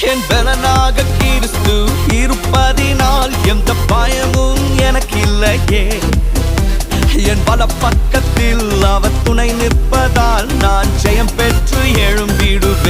என் பலனாக கிறிஸ்து இருப்பதினால் எந்த பயமும் எனக்கு இல்லையே. என் பல பக்கத்தில் அவர் துணை நிற்பதால் நான் ஜெயம் பெற்று எழும்பிடுவேன்.